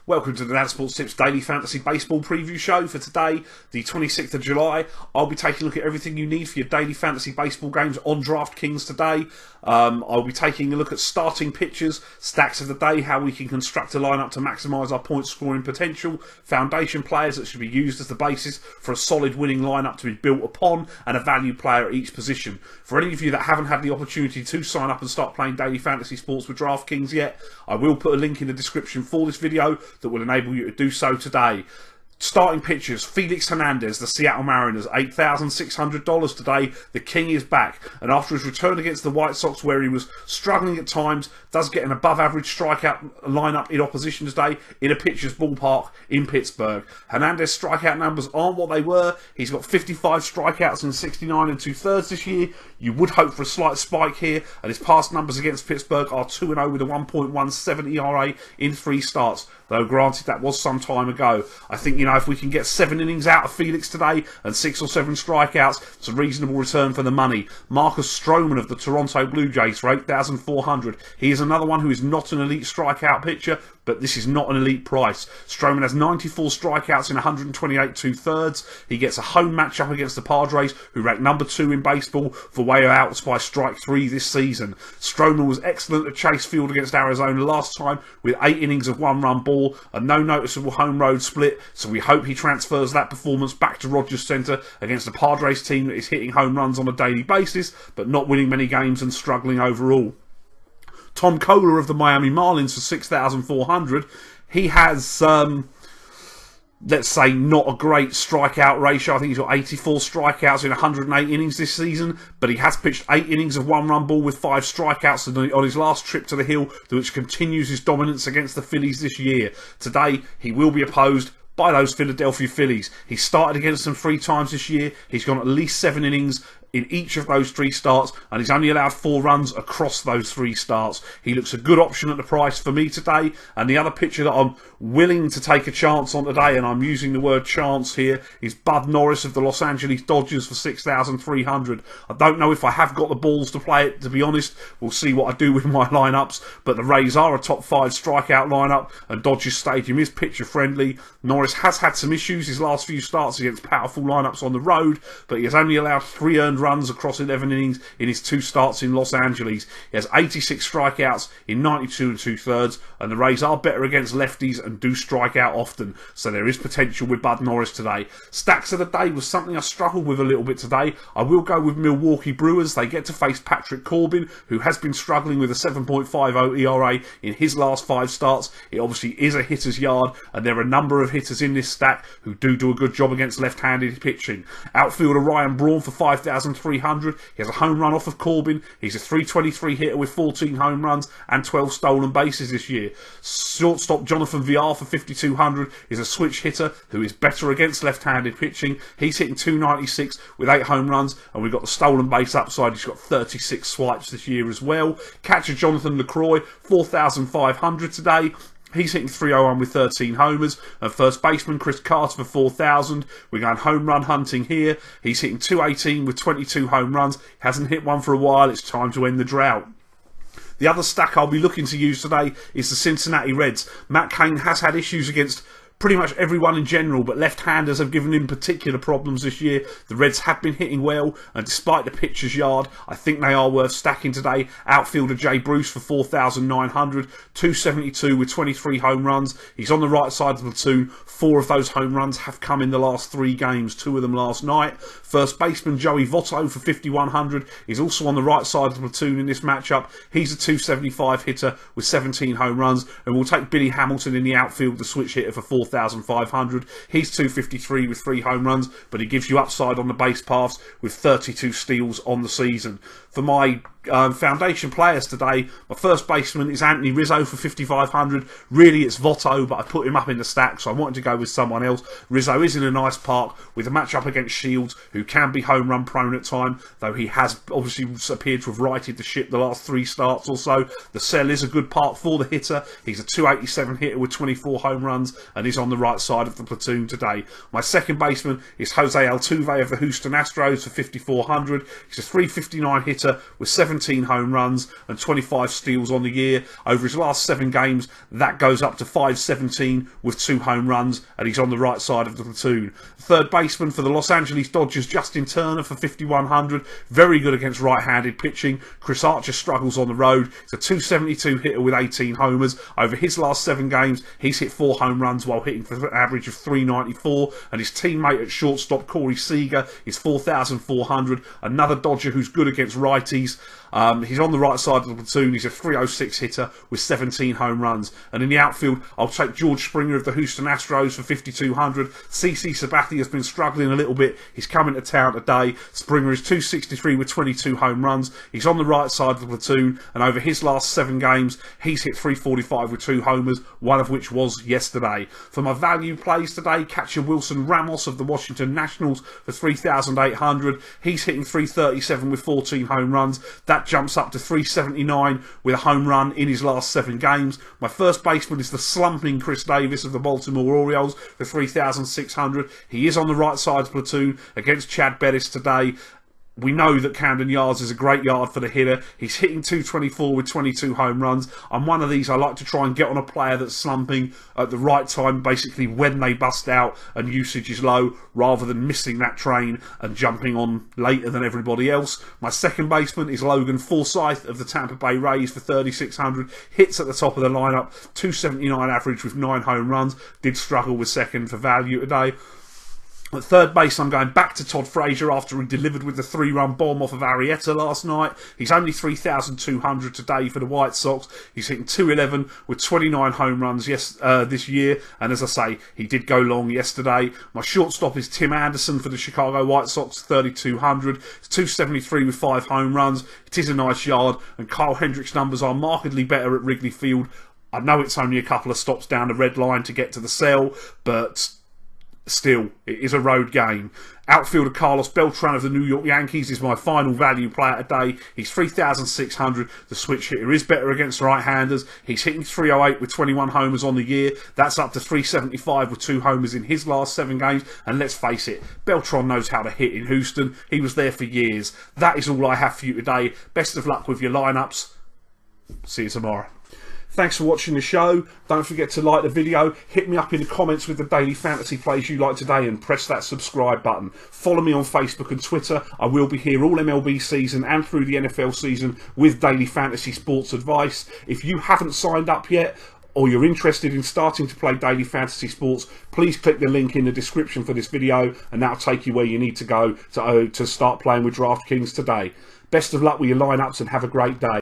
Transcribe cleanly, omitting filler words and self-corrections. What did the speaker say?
Welcome to the Dan Sports Tips Daily Fantasy Baseball Preview Show for today, the 26th of July. I'll be taking a look at everything you need for your daily fantasy baseball games on DraftKings today. I'll be taking a look at starting pitchers, stacks of the day, how we can construct a lineup to maximise our point scoring potential, foundation players that should be used as the basis for a solid winning lineup to be built upon, and a value player at each position. For any of you that haven't had the opportunity to sign up and start playing daily fantasy sports with DraftKings yet, I will put a link in the description for this video that will enable you to do so today. Starting pitchers, Felix Hernandez, the Seattle Mariners, $8,600 today. The King is back, and after his return against the White Sox, where he was struggling at times, does get an above-average strikeout lineup in opposition today in a pitcher's ballpark in Pittsburgh. Hernandez's strikeout numbers aren't what they were. He's got 55 strikeouts in 69 2/3 this year. You would hope for a slight spike here, and his past numbers against Pittsburgh are 2-0 with a 1.17 ERA in 3 starts. Though granted, that was some time ago. I think, if we can get 7 innings out of Felix today and 6 or 7 strikeouts, it's a reasonable return for the money. Marcus Stroman of the Toronto Blue Jays for $8,400. He is another one who is not an elite strikeout pitcher, but this is not an elite price. Stroman has 94 strikeouts in 128 2/3. He gets a home matchup against the Padres, who rank number 2 in baseball for way outs by strike 3 this season. Stroman was excellent at Chase Field against Arizona last time, with 8 innings of 1-run ball and no noticeable home road split, so we hope he transfers that performance back to Rogers Center against the Padres team that is hitting home runs on a daily basis, but not winning many games and struggling overall. Tom Koehler of the Miami Marlins for $6,400. He has, let's say, not a great strikeout ratio. I think he's got 84 strikeouts in 108 innings this season, but he has pitched 8 innings of 1-run ball with 5 strikeouts on his last trip to the Hill, which continues his dominance against the Phillies this year. Today, he will be opposed by those Philadelphia Phillies. He started against them 3 times this year. He's gone at least 7 innings in each of those 3 starts, and he's only allowed 4 runs across those 3 starts. He looks a good option at the price for me today, and the other pitcher that I'm willing to take a chance on today, and I'm using the word chance here, is Bud Norris of the Los Angeles Dodgers for $6,300. I don't know if I have got the balls to play it, to be honest. We'll see what I do with my lineups, but the Rays are a top 5 strikeout lineup, and Dodgers Stadium is pitcher friendly. Norris has had some issues his last few starts against powerful lineups on the road, but he has only allowed 3 earned runs across 11 innings in his 2 starts in Los Angeles. He has 86 strikeouts in 92 2/3, and the Rays are better against lefties and do strike out often, so there is potential with Bud Norris today. Stacks of the day was something I struggled with a little bit today. I will go with Milwaukee Brewers. They get to face Patrick Corbin, who has been struggling with a 7.50 ERA in his last 5 starts. It obviously is a hitter's yard, and there are a number of hitters in this stack who do a good job against left-handed pitching. Outfielder Ryan Braun for $5,300. He has a home run off of Corbin. He's a .323 hitter with 14 home runs and 12 stolen bases this year. Shortstop Jonathan Villar for $5,200 is a switch hitter who is better against left-handed pitching. He's hitting .296 with 8 home runs, and we've got the stolen base upside. He's got 36 swipes this year as well. Catcher Jonathan LaCroix, $4,500 today. He's hitting .301 with 13 homers. And first baseman Chris Carter for $4,000. We're going home run hunting here. He's hitting .218 with 22 home runs. Hasn't hit one for a while. It's time to end the drought. The other stack I'll be looking to use today is the Cincinnati Reds. Matt Cain has had issues against pretty much everyone in general, but left-handers have given him particular problems this year. The Reds have been hitting well, and despite the pitcher's yard, I think they are worth stacking today. Outfielder Jay Bruce for $4,900, .272 with 23 home runs. He's on the right side of the platoon. 4 of those home runs have come in the last 3 games, 2 of them last night. First baseman Joey Votto for $5,100 is also on the right side of the platoon in this matchup. He's a .275 hitter with 17 home runs, and we'll take Billy Hamilton in the outfield, the switch hitter, for $4,500. He's .253 with 3 home runs, but he gives you upside on the base paths with 32 steals on the season. For my foundation players today, my first baseman is Anthony Rizzo for $5,500. Really, it's Votto, but I put him up in the stack, so I wanted to go with someone else. Rizzo is in a nice park with a matchup against Shields, who can be home run prone at time, though he has obviously appeared to have righted the ship the last 3 starts or so. The Cell is a good park for the hitter. He's a .287 hitter with 24 home runs, and his he's on the right side of the platoon today. My second baseman is Jose Altuve of the Houston Astros for 5,400. He's a 359 hitter with 17 home runs and 25 steals on the year. Over his last 7 games, that goes up to 517 with 2 home runs, and he's on the right side of the platoon. Third baseman for the Los Angeles Dodgers, Justin Turner for 5,100. Very good against right-handed pitching. Chris Archer struggles on the road. He's a 272 hitter with 18 homers. Over his last 7 games, he's hit 4 home runs while hitting for an average of 394. And his teammate at shortstop, Corey Seager, is 4,400. Another Dodger who's good against righties. He's on the right side of the platoon. He's a 306 hitter with 17 home runs. And in the outfield, I'll take George Springer of the Houston Astros for 5,200. CC Sabathia has been struggling a little bit. He's coming to town today. Springer is 263 with 22 home runs. He's on the right side of the platoon, and over his last 7 games, he's hit 345 with 2 homers, one of which was yesterday. For my value plays today, catcher Wilson Ramos of the Washington Nationals for 3,800. He's hitting 337 with 14 home runs. That jumps up to 379 with a home run in his last 7 games. My first baseman is the slumping Chris Davis of the Baltimore Orioles for 3,600. He is on the right side of the platoon against Chad Bettis today. We know that Camden Yards is a great yard for the hitter. He's hitting 224 with 22 home runs. I'm one of these. I like to try and get on a player that's slumping at the right time, basically when they bust out and usage is low, rather than missing that train and jumping on later than everybody else. My second baseman is Logan Forsythe of the Tampa Bay Rays for 3,600. Hits at the top of the lineup, 279 average with 9 home runs. Did struggle with second for value today. At third base, I'm going back to Todd Frazier after he delivered with the 3-run bomb off of Arrieta last night. He's only 3,200 today for the White Sox. He's hitting 211 with 29 home runs this year. And as I say, he did go long yesterday. My shortstop is Tim Anderson for the Chicago White Sox, 3,200. It's 273 with 5 home runs. It is a nice yard. And Kyle Hendricks' numbers are markedly better at Wrigley Field. I know it's only a couple of stops down the red line to get to the cell, but still, it is a road game. Outfielder Carlos Beltran of the New York Yankees is my final value player today. He's 3,600. The switch hitter is better against right-handers. He's hitting 308 with 21 homers on the year. That's up to 375 with 2 homers in his last 7 games. And let's face it, Beltran knows how to hit in Houston. He was there for years. That is all I have for you today. Best of luck with your lineups. See you tomorrow. Thanks for watching the show. Don't forget to like the video, hit me up in the comments with the daily fantasy plays you like today, and press that subscribe button. Follow me on Facebook and Twitter. I will be here all MLB season and through the NFL season with daily fantasy sports advice. If you haven't signed up yet, or you're interested in starting to play daily fantasy sports, please click the link in the description for this video, and that'll take you where you need to go to start playing with DraftKings today. Best of luck with your lineups and have a great day.